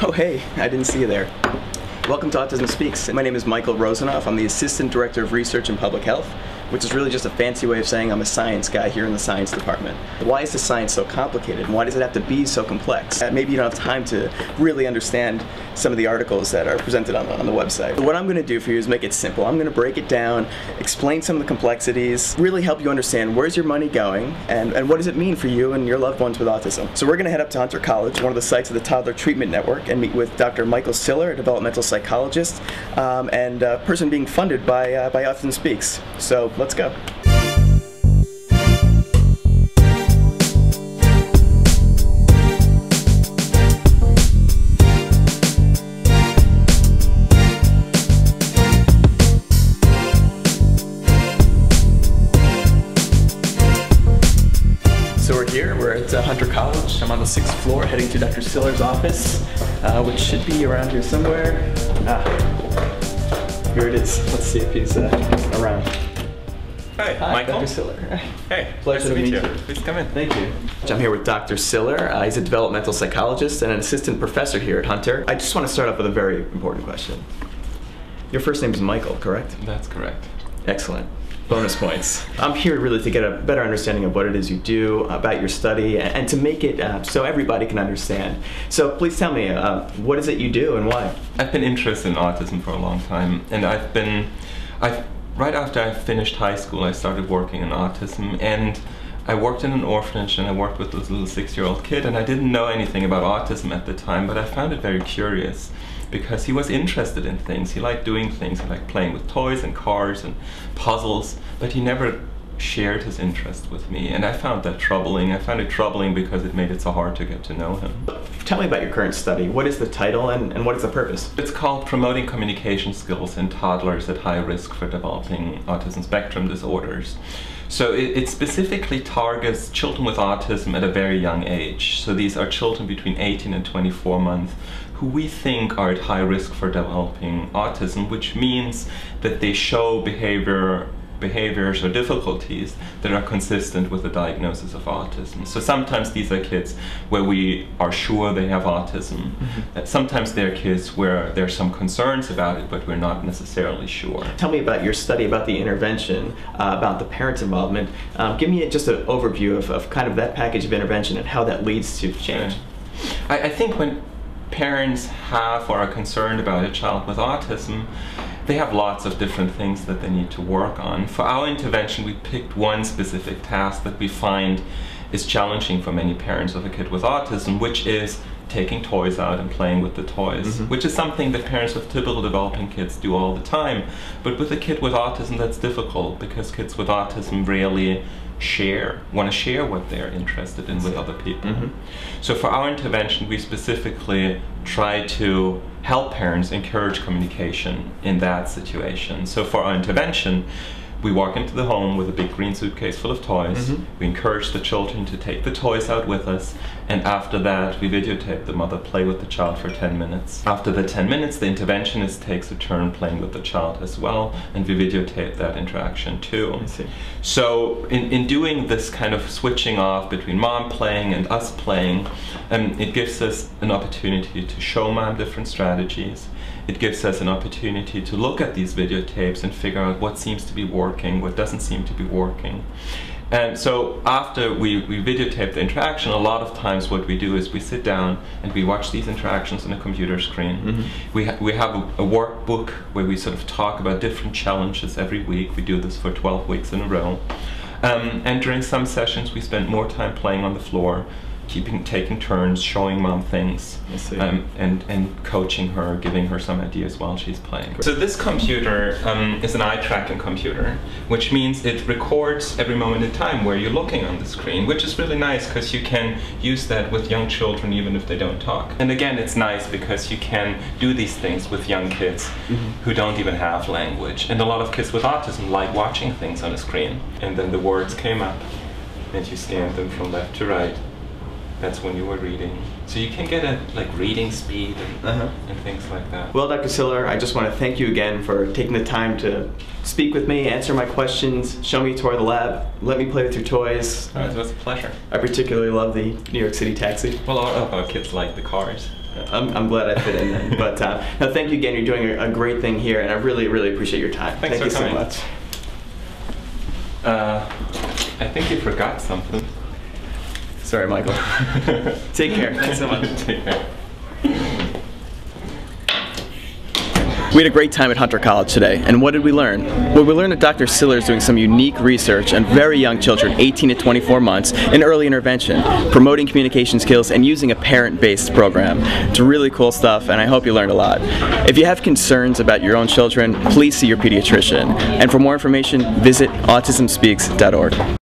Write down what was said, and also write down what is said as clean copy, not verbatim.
Oh, hey, I didn't see you there. Welcome to Autism Speaks. My name is Michael Rosenoff. I'm the Assistant Director of Research and Public Health, which is really just a fancy way of saying I'm a science guy here in the science department. Why is the science so complicated, and why does it have to be so complex? Maybe you don't have time to really understand some of the articles that are presented on the website. But what I'm going to do for you is make it simple. I'm going to break it down, explain some of the complexities, really help you understand where's your money going, and what does it mean for you and your loved ones with autism. So we're going to head up to Hunter College, one of the sites of the Toddler Treatment Network, and meet with Dr. Michael Siller, a developmental psychologist, and a person being funded by Autism Speaks. So let's go. So we're here, we're at Hunter College. I'm on the 6th floor heading to Dr. Siller's office, which should be around here somewhere. Here it is. Let's see if he's around. Hi, Michael. Dr. Siller. Hey, Pleasure nice to meet you. you. Please come in. Thank you. I'm here with Dr. Siller. He's a developmental psychologist and an assistant professor here at Hunter. I just want to start off with a very important question. Your first name is Michael, correct? That's correct. Excellent. Bonus points. I'm here really to get a better understanding of what it is you do, about your study, and to make it so everybody can understand. So please tell me, what is it you do and why? I've been interested in autism for a long time, and right after I finished high school, I started working in autism, and I worked in an orphanage, and I worked with this little 6-year-old kid, and I didn't know anything about autism at the time, but I found it very curious because he was interested in things. He liked doing things. He liked playing with toys and cars and puzzles, but he never shared his interest with me, and I found that troubling. I found it troubling because it made it so hard to get to know him. Tell me about your current study. What is the title and what is the purpose? It's called Promoting Communication Skills in Toddlers at High Risk for Developing Autism Spectrum Disorders. So it specifically targets children with autism at a very young age. So these are children between 18 and 24 months who we think are at high risk for developing autism, which means that they show behaviors or difficulties that are consistent with the diagnosis of autism. So sometimes these are kids where we are sure they have autism. Sometimes they're kids where there's some concerns about it, but we're not necessarily sure. Tell me about your study, about the intervention, about the parents' involvement. Give me just an overview of kind of that package of intervention and how that leads to change. I think when parents have or are concerned about a child with autism, they have lots of different things that they need to work on. For our intervention, we picked one specific task that we find is challenging for many parents of a kid with autism, which is taking toys out and playing with the toys, which is something that parents of typical developing kids do all the time. But with a kid with autism, that's difficult because kids with autism rarely want to share what they're interested in with other people. So for our intervention, we specifically try to help parents encourage communication in that situation. So for our intervention, we walk into the home with a big green suitcase full of toys. We encourage the children to take the toys out with us, and after that we videotape the mother play with the child for 10 minutes. After the 10 minutes, the interventionist takes a turn playing with the child as well, and we videotape that interaction too. So in doing this kind of switching off between mom playing and us playing, it gives us an opportunity to show mom different strategies. It gives us an opportunity to look at these videotapes and figure out what seems to be working, what doesn't seem to be working. And so after we videotape the interaction, a lot of times what we do is we sit down and we watch these interactions on a computer screen. We have a workbook where we sort of talk about different challenges every week. We do this for 12 weeks in a row. And during some sessions we spend more time playing on the floor, taking turns, showing mom things, and coaching her, giving her some ideas while she's playing. So this computer is an eye tracking computer, which means it records every moment in time where you're looking on the screen, which is really nice because you can use that with young children even if they don't talk. And again, it's nice because you can do these things with young kids who don't even have language. And a lot of kids with autism like watching things on a screen. And then the words came up and you scanned them from left to right. That's when you were reading. So you can get a reading speed and things like that. Well, Dr. Siller, I just want to thank you again for taking the time to speak with me, answer my questions, show me a tour of the lab, let me play with your toys. It was a pleasure. I particularly love the New York City taxi. Well, all of our kids like the cars. I'm glad I fit in then. But no, thank you again. You're doing a great thing here, and I really, really appreciate your time. Thanks Thank you for coming. so much. I think you forgot something. Sorry, Michael. Take care. Thanks so much. Take care. We had a great time at Hunter College today, and what did we learn? Well, we learned that Dr. Siller is doing some unique research on very young children, 18 to 24 months, in early intervention, promoting communication skills and using a parent-based program. It's really cool stuff, and I hope you learned a lot. If you have concerns about your own children, please see your pediatrician. And for more information, visit autismspeaks.org.